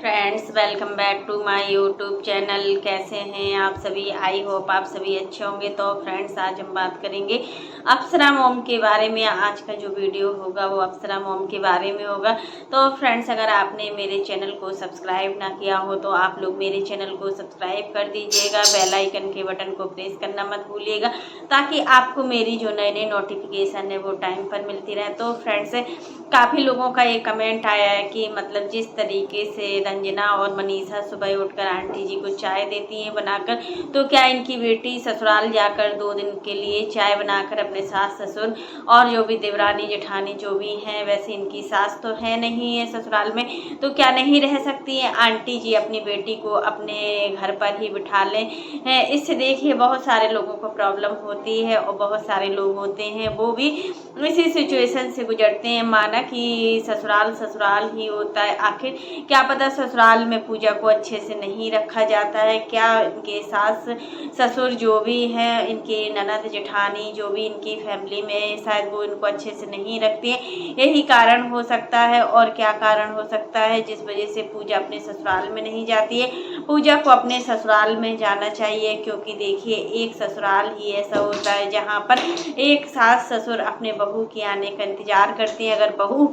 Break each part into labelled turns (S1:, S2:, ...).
S1: Friends, welcome back to my YouTube channel. कैसे हैं आप सभी? आई होप आप सभी अच्छे होंगे। तो फ्रेंड्स, आज हम बात करेंगे अप्सरा मॉम के बारे में। आज का जो वीडियो होगा वो अप्सरा मॉम के बारे में होगा। तो फ्रेंड्स, अगर आपने मेरे चैनल को सब्सक्राइब ना किया हो तो आप लोग मेरे चैनल को सब्सक्राइब कर दीजिएगा। बेल आइकन के बटन को प्रेस करना मत भूलिएगा, ताकि आपको मेरी जो नए नए नोटिफिकेशन है वो टाइम पर मिलती रहे। तो फ्रेंड्स, काफ़ी लोगों का ये कमेंट आया है कि मतलब जिस तरीके से रंजना और मनीषा सुबह उठकर आंटी जी को चाय देती हैं बनाकर, तो क्या इनकी बेटी ससुराल जाकर 2 दिन के लिए चाय बनाकर अपने सास ससुर और जो भी देवरानी जेठानी जो भी हैं, वैसे इनकी सास तो है नहीं है ससुराल में, तो क्या नहीं रह सकती है आंटी जी? अपनी बेटी को अपने घर पर ही बिठा लें। इससे देखिए बहुत सारे लोगों को प्रॉब्लम होती है और बहुत सारे लोग होते हैं वो भी इसी सिचुएशन से गुजरते हैं। माना कि ससुराल ससुराल ही होता है, आखिर क्या पता ससुराल में पूजा को अच्छे से नहीं रखा जाता है, क्या इनके सास ससुर जो भी हैं, इनके ननद जेठानी जो भी इनकी फैमिली में, शायद वो इनको अच्छे से नहीं रखती है। यही कारण हो सकता है। और क्या कारण हो सकता है जिस वजह से पूजा अपने ससुराल में नहीं जाती है? पूजा को अपने ससुराल में जाना चाहिए, क्योंकि देखिए एक ससुराल ही ऐसा होता है जहाँ पर एक सास ससुर अपने बहू के आने का इंतजार करते हैं। अगर बहू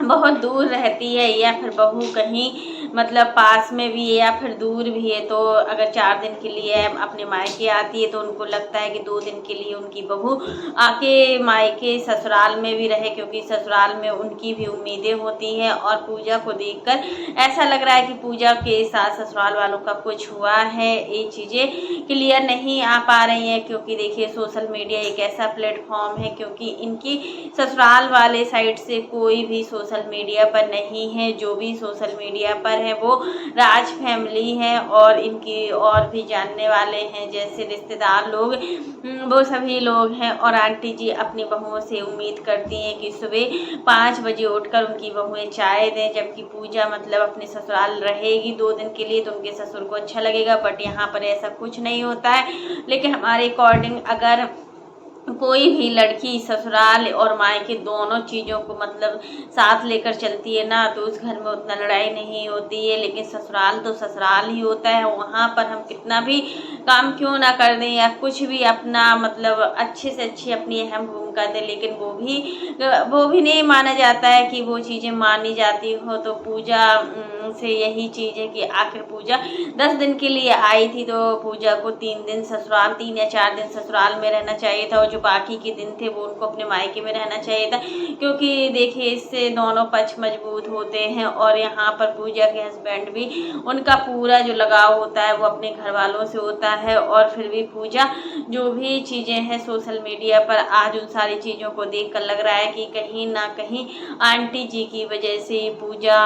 S1: बहुत दूर रहती है या फिर बहू कहीं मतलब पास में भी है या फिर दूर भी है, तो अगर 4 दिन के लिए अपने मायके आती है तो उनको लगता है कि 2 दिन के लिए उनकी बहू आके मायके ससुराल में भी रहे, क्योंकि ससुराल में उनकी भी उम्मीदें होती हैं। और पूजा को देखकर ऐसा लग रहा है कि पूजा के साथ ससुराल वालों का कुछ हुआ है। ये चीज़ें क्लियर नहीं आ पा रही हैं, क्योंकि देखिए सोशल मीडिया एक ऐसा प्लेटफॉर्म है, क्योंकि इनकी ससुराल वाले साइड से कोई भी सोशल मीडिया पर नहीं है। जो भी सोशल मीडिया पर है वो राज फैमिली है और इनकी और भी जानने वाले हैं, जैसे रिश्तेदार लोग, वो सभी लोग हैं। और आंटी जी अपनी बहुओं से उम्मीद करती हैं कि सुबह 5 बजे उठकर उनकी बहुएं चाय दें, जबकि पूजा मतलब अपने ससुराल रहेगी 2 दिन के लिए, तो उनके ससुर को अच्छा लगेगा। बट यहाँ पर ऐसा कुछ नहीं होता है। लेकिन हमारे अकॉर्डिंग अगर कोई भी लड़की ससुराल और मायके दोनों चीज़ों को मतलब साथ लेकर चलती है ना, तो उस घर में उतना लड़ाई नहीं होती है। लेकिन ससुराल तो ससुराल ही होता है, वहाँ पर हम कितना भी काम क्यों ना कर दें या कुछ भी अपना मतलब अच्छे से अच्छी अपनी अहम भूमिका दें, लेकिन वो भी नहीं माना जाता है कि वो चीज़ें मानी जाती हो। तो पूजा से यही चीज़ है कि आखिर पूजा 10 दिन के लिए आई थी, तो पूजा को 3 दिन ससुराल, 3 या 4 दिन ससुराल में रहना चाहिए था, और जो बाकी के दिन थे वो उनको अपने मायके में रहना चाहिए था, क्योंकि देखिए इससे दोनों पक्ष मजबूत होते हैं। और यहाँ पर पूजा के हस्बैंड भी, उनका पूरा जो लगाव होता है वो अपने घर वालों से होता है। और फिर भी पूजा जो भी चीज़ें हैं सोशल मीडिया पर, आज उन सारी चीज़ों को देखकर लग रहा है कि कहीं ना कहीं आंटी जी की वजह से पूजा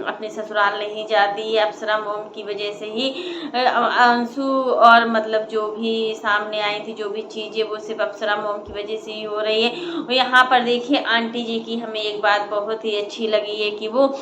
S1: अपने ससुराल नहीं जाती है। अप्सरा मॉम की वजह से ही अंशु और मतलब जो भी सामने आई थी जो भी चीज़ें, वो सिर्फ अप्सरा मॉम की वजह से ही हो रही है। और यहाँ पर देखिए आंटी जी की हमें एक बात बहुत ही अच्छी लगी है कि वो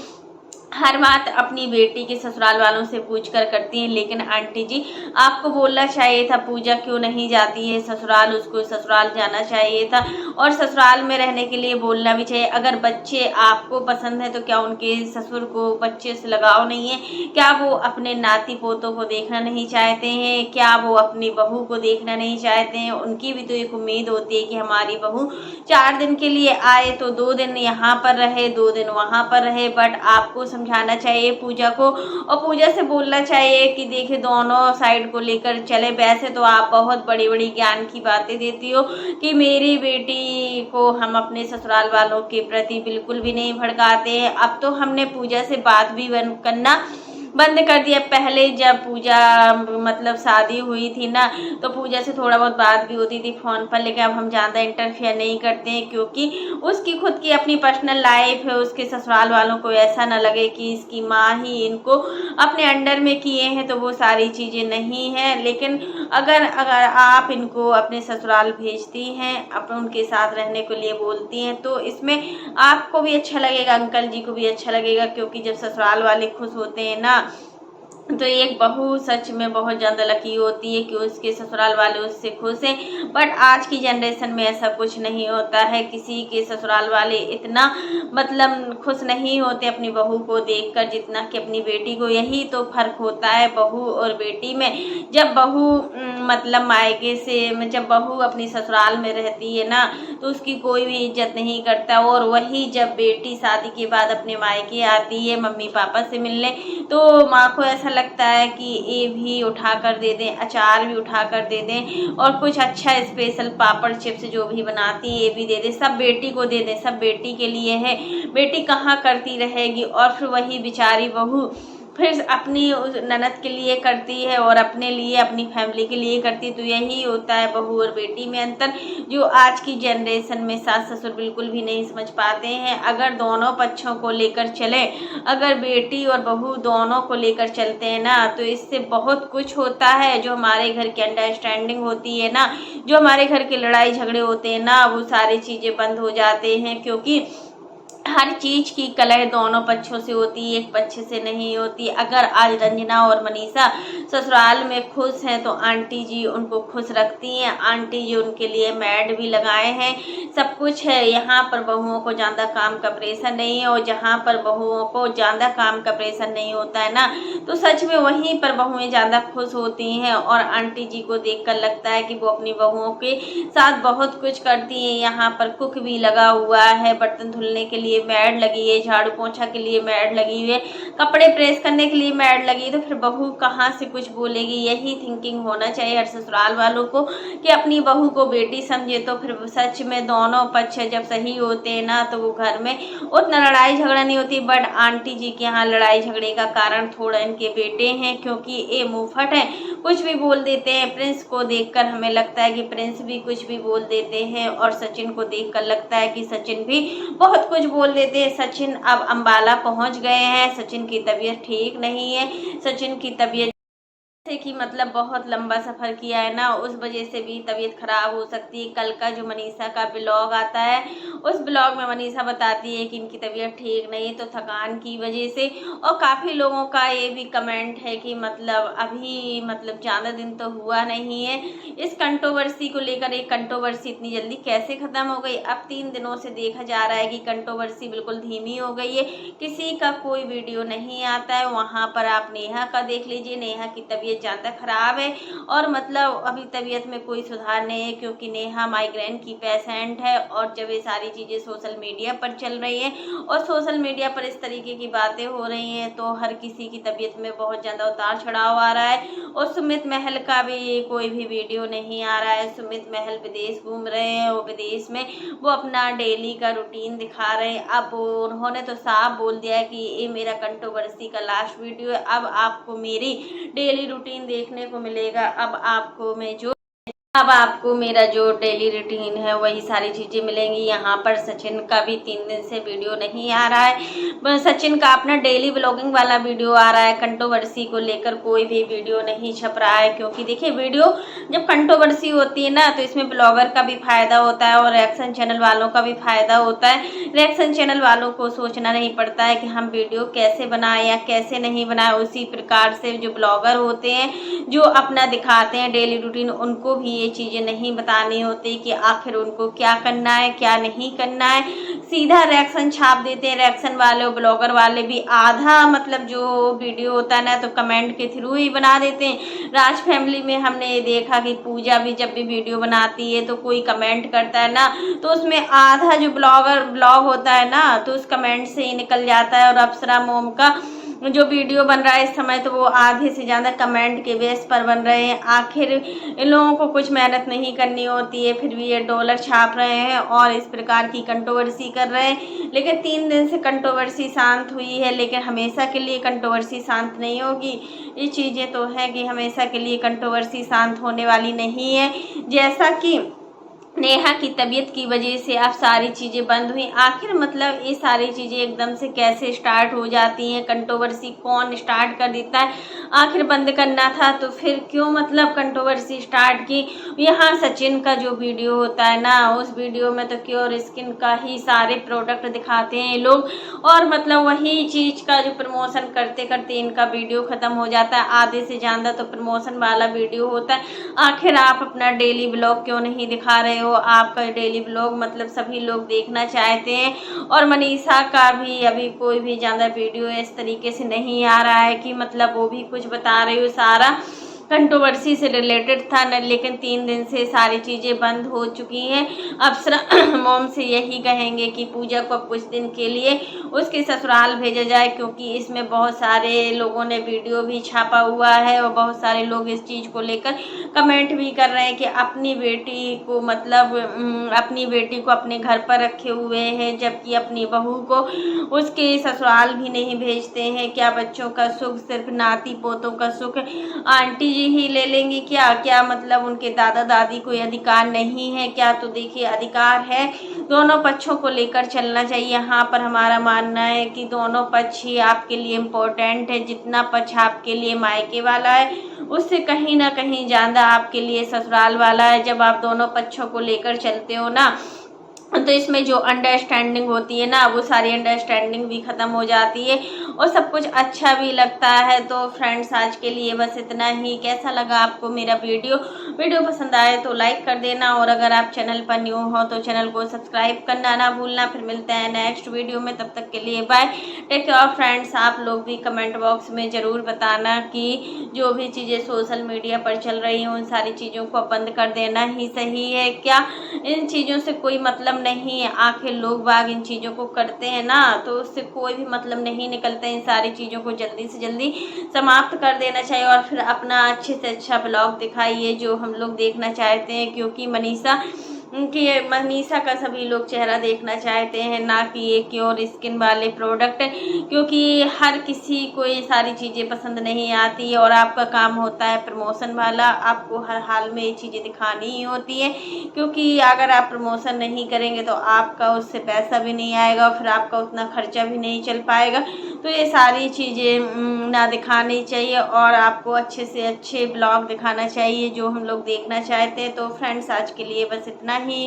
S1: हर बात अपनी बेटी के ससुराल वालों से पूछ कर करती हैं। लेकिन आंटी जी, आपको बोलना चाहिए था पूजा क्यों नहीं जाती है ससुराल, उसको ससुराल जाना चाहिए था, और ससुराल में रहने के लिए बोलना भी चाहिए। अगर बच्चे आपको पसंद है तो क्या उनके ससुर को बच्चे से लगाव नहीं है? क्या वो अपने नाती पोतों को देखना नहीं चाहते हैं? क्या वो अपनी बहू को देखना नहीं चाहते हैं? उनकी भी तो एक उम्मीद होती है कि हमारी बहू 4 दिन के लिए आए तो 2 दिन यहाँ पर रहे, 2 दिन वहाँ पर रहे। बट आपको समझाना चाहिए पूजा को, और पूजा से बोलना चाहिए कि देखिए दोनों साइड को लेकर चले। वैसे तो आप बहुत बड़ी बड़ी ज्ञान की बातें देती हो कि मेरी बेटी को हम अपने ससुराल वालों के प्रति बिल्कुल भी नहीं भड़काते हैं। अब तो हमने पूजा से बात भी करना बंद कर दिया। पहले जब पूजा मतलब शादी हुई थी ना, तो पूजा से थोड़ा बहुत बात भी होती थी फ़ोन पर, लेकिन अब हम ज़्यादा इंटरफेयर नहीं करते हैं, क्योंकि उसकी खुद की अपनी पर्सनल लाइफ है। उसके ससुराल वालों को ऐसा ना लगे कि इसकी माँ ही इनको अपने अंडर में किए हैं, तो वो सारी चीज़ें नहीं हैं। लेकिन अगर अगर आप इनको अपने ससुराल भेजती हैं, अपन उनके साथ रहने के लिए बोलती हैं, तो इसमें आपको भी अच्छा लगेगा, अंकल जी को भी अच्छा लगेगा, क्योंकि जब ससुराल वाले खुश होते हैं ना, तो एक बहू सच में बहुत ज़्यादा लकी होती है कि उसके ससुराल वाले उससे खुश हैं। बट आज की जनरेशन में ऐसा कुछ नहीं होता है, किसी के ससुराल वाले इतना मतलब खुश नहीं होते अपनी बहू को देखकर जितना कि अपनी बेटी को। यही तो फर्क होता है बहू और बेटी में। जब बहू मतलब मायके से, जब बहू अपनी ससुराल में रहती है ना, तो उसकी कोई भी इज्जत नहीं करता। और वही जब बेटी शादी के बाद अपने मायके आती है मम्मी पापा से मिलने, तो माँ को ऐसा लगता है कि ये भी उठा कर दे दें, अचार भी उठा कर दे दें, और कुछ अच्छा स्पेशल पापड़ चिप्स जो भी बनाती है ये भी दे दें, सब बेटी को दे दें, सब बेटी के लिए है। बेटी कहाँ करती रहेगी। और फिर वही बेचारी बहू फिर अपनी उस ननद के लिए करती है और अपने लिए, अपनी फैमिली के लिए करती है। तो यही होता है बहू और बेटी में अंतर, जो आज की जनरेशन में सास ससुर बिल्कुल भी नहीं समझ पाते हैं। अगर दोनों पक्षों को लेकर चले, अगर बेटी और बहू दोनों को लेकर चलते हैं ना, तो इससे बहुत कुछ होता है। जो हमारे घर की अंडरस्टैंडिंग होती है ना, जो हमारे घर के लड़ाई झगड़े होते हैं ना, वो सारी चीज़ें बंद हो जाते हैं। क्योंकि हर चीज की कलह दोनों पक्षों से होती है, एक पक्ष से नहीं होती। अगर आज रंजना और मनीषा ससुराल में खुश हैं तो आंटी जी उनको खुश रखती हैं। आंटी जी उनके लिए मैड भी लगाए हैं, सब कुछ है। यहाँ पर बहुओं को ज़्यादा काम का प्रेशर नहीं है। और जहाँ पर बहुओं को ज़्यादा काम का प्रेशर नहीं होता है ना, तो सच में वहीं पर बहुएं ज़्यादा खुश होती हैं। और आंटी जी को देखकर लगता है कि वो अपनी बहुओं के साथ बहुत कुछ करती हैं। यहाँ पर कुक भी लगा हुआ है, बर्तन धुलने के लिए मैड लगी है, झाड़ू पोछा के लिए मैड लगी हुई है, कपड़े प्रेस करने के लिए मैड लगी है। तो फिर बहू कहाँ से कुछ बोलेगी। यही थिंकिंग होना चाहिए हर ससुराल वालों को कि अपनी बहू को बेटी समझे। तो फिर सच में दोनों पक्ष जब सही होते हैं ना, तो वो घर में उतना लड़ाई झगड़ा नहीं होती। बट आंटी जी के यहाँ लड़ाई झगड़े का कारण थोड़ा इनके बेटे हैं, क्योंकि ये मुंहफट है, कुछ भी बोल देते हैं। प्रिंस को देखकर हमें लगता है कि प्रिंस भी कुछ भी बोल देते हैं, और सचिन को देखकर लगता है कि सचिन भी बहुत कुछ बोल देते हैं। सचिन अब अंबाला पहुंच गए हैं, सचिन की तबीयत ठीक नहीं है। सचिन की तबीयत जैसे कि मतलब बहुत लंबा सफ़र किया है ना, उस वजह से भी तबीयत ख़राब हो सकती है। कल का जो मनीषा का ब्लॉग आता है, उस ब्लॉग में मनीषा बताती है कि इनकी तबीयत ठीक नहीं है, तो थकान की वजह से। और काफ़ी लोगों का ये भी कमेंट है कि मतलब अभी मतलब ज़्यादा दिन तो हुआ नहीं है, इस कंट्रोवर्सी को लेकर एक कंट्रोवर्सी इतनी जल्दी कैसे ख़त्म हो गई। अब 3 दिनों से देखा जा रहा है कि कंट्रोवर्सी बिल्कुल धीमी हो गई है, किसी का कोई वीडियो नहीं आता है। वहाँ पर आप नेहा का देख लीजिए, नेहा की तबीयत ज़्यादा ख़राब है, और मतलब अभी तबीयत में कोई सुधार नहीं है, क्योंकि नेहा माइग्रेन की पेशेंट है। और जब ये सारी चीज़ें सोशल मीडिया पर चल रही हैं और सोशल मीडिया पर इस तरीके की बातें हो रही हैं, तो हर किसी की तबीयत में बहुत ज़्यादा उतार चढ़ाव आ रहा है। और सुमित महल का भी कोई भी वीडियो नहीं आ रहा है। सुमित महल विदेश घूम रहे हैं, वो विदेश में वो अपना डेली का रूटीन दिखा रहे हैं। अब उन्होंने तो साफ बोल दिया है कि ये मेरा कंट्रोवर्सी का लास्ट वीडियो है, अब आपको मेरी डेली रूटीन देखने को मिलेगा। अब आपको मेरा जो डेली रूटीन है वही सारी चीज़ें मिलेंगी। यहाँ पर सचिन का भी 3 दिन से वीडियो नहीं आ रहा है। सचिन का अपना डेली ब्लॉगिंग वाला वीडियो आ रहा है, कंट्रोवर्सी को लेकर कोई भी वीडियो नहीं छप रहा है। क्योंकि देखिए, वीडियो जब कंट्रोवर्सी होती है ना, तो इसमें ब्लॉगर का भी फायदा होता है और रिएक्शन चैनल वालों का भी फायदा होता है। रिएक्शन चैनल वालों को सोचना नहीं पड़ता है कि हम वीडियो कैसे बनाएं या कैसे नहीं बनाएं। उसी प्रकार से जो ब्लॉगर होते हैं, जो अपना दिखाते हैं डेली रूटीन, उनको भी ये चीज़ें नहीं बतानी होती कि आखिर उनको क्या करना है क्या नहीं करना है। सीधा रिएक्शन छाप देते हैं रिएक्शन वाले, ब्लॉगर वाले भी। आधा मतलब जो वीडियो होता है ना, तो कमेंट के थ्रू ही बना देते हैं। राज फैमिली में हमने ये देखा कि पूजा भी जब भी वीडियो बनाती है तो कोई कमेंट करता है ना, तो उसमें आधा जो ब्लॉग होता है ना, तो उस कमेंट से ही निकल जाता है। और अप्सरा मोम का जो वीडियो बन रहा है इस समय, तो वो आधे से ज़्यादा कमेंट के बेस पर बन रहे हैं। आखिर इन लोगों को कुछ मेहनत नहीं करनी होती है, फिर भी ये डॉलर छाप रहे हैं और इस प्रकार की कंट्रोवर्सी कर रहे हैं। लेकिन 3 दिन से कंट्रोवर्सी शांत हुई है, लेकिन हमेशा के लिए कंट्रोवर्सी शांत नहीं होगी। ये चीज़ें तो हैं कि हमेशा के लिए कंट्रोवर्सी शांत होने वाली नहीं है। जैसा कि नेहा की तबीयत की वजह से अब सारी चीज़ें बंद हुई। आखिर मतलब ये सारी चीज़ें एकदम से कैसे स्टार्ट हो जाती हैं, कंट्रोवर्सी कौन स्टार्ट कर देता है, आखिर बंद करना था तो फिर क्यों मतलब कंट्रोवर्सी स्टार्ट की। यहाँ सचिन का जो वीडियो होता है ना, उस वीडियो में तो क्योर स्किन का ही सारे प्रोडक्ट दिखाते हैं लोग, और मतलब वही चीज़ का जो प्रमोशन करते करते इनका वीडियो ख़त्म हो जाता है। आधे से ज़्यादा तो प्रमोशन वाला वीडियो होता है। आखिर आप अपना डेली ब्लॉग क्यों नहीं दिखा रहे हो? आपका डेली ब्लॉग मतलब सभी लोग देखना चाहते हैं। और मनीषा का भी अभी कोई भी ज़्यादा वीडियो इस तरीके से नहीं आ रहा है कि मतलब वो भी कुछ बता रही हो, सारा कंट्रोवर्सी से रिलेटेड था न, लेकिन 3 दिन से सारी चीज़ें बंद हो चुकी हैं। अप्सरा मोम से यही कहेंगे कि पूजा को कुछ दिन के लिए उसके ससुराल भेजा जाए, क्योंकि इसमें बहुत सारे लोगों ने वीडियो भी छापा हुआ है और बहुत सारे लोग इस चीज़ को लेकर कमेंट भी कर रहे हैं कि अपनी बेटी को मतलब अपनी बेटी को अपने घर पर रखे हुए हैं, जबकि अपनी बहू को उसके ससुराल भी नहीं भेजते हैं। क्या बच्चों का सुख सिर्फ नाती पोतों का सुख आंटी जी ही ले लेंगी क्या? क्या मतलब उनके दादा दादी कोई अधिकार नहीं है क्या? तो देखिए, अधिकार है, दोनों पक्षों को लेकर चलना चाहिए। यहाँ पर हमारा मानना है कि दोनों पक्ष ही आपके लिए इम्पोर्टेंट है। जितना पक्ष आपके लिए मायके वाला है, उससे कहीं ना कहीं ज़्यादा आपके लिए ससुराल वाला है। जब आप दोनों पक्षों को लेकर चलते हो ना, तो इसमें जो अंडरस्टैंडिंग होती है ना, वो सारी अंडरस्टैंडिंग भी ख़त्म हो जाती है और सब कुछ अच्छा भी लगता है। तो फ्रेंड्स, आज के लिए बस इतना ही। कैसा लगा आपको मेरा वीडियो पसंद आए तो लाइक कर देना, और अगर आप चैनल पर न्यू हो तो चैनल को सब्सक्राइब करना ना भूलना। फिर मिलते हैं नेक्स्ट वीडियो में, तब तक के लिए बाय, टेक केयर फ्रेंड्स। आप लोग भी कमेंट बॉक्स में ज़रूर बताना कि जो भी चीज़ें सोशल मीडिया पर चल रही हैं, उन सारी चीज़ों को बंद कर देना ही सही है क्या? इन चीज़ों से कोई मतलब नहीं है। आखिर लोग बाग इन चीज़ों को करते हैं ना, तो उससे कोई भी मतलब नहीं निकलता। इन सारी चीज़ों को जल्दी से जल्दी समाप्त कर देना चाहिए और फिर अपना अच्छे से अच्छा ब्लॉग दिखाइए जो हम लोग देखना चाहते हैं, क्योंकि मनीषा का सभी लोग चेहरा देखना चाहते हैं, ना कि ये क्योर स्किन वाले प्रोडक्ट, क्योंकि हर किसी को ये सारी चीज़ें पसंद नहीं आती और आपका काम होता है प्रमोशन वाला। आपको हर हाल में ये चीज़ें दिखानी ही होती है, क्योंकि अगर आप प्रमोशन नहीं करेंगे तो आपका उससे पैसा भी नहीं आएगा और फिर आपका उतना खर्चा भी नहीं चल पाएगा। तो ये सारी चीज़ें ना दिखानी चाहिए और आपको अच्छे से अच्छे ब्लॉग दिखाना चाहिए जो हम लोग देखना चाहते हैं। तो फ्रेंड्स, आज के लिए बस इतना ही।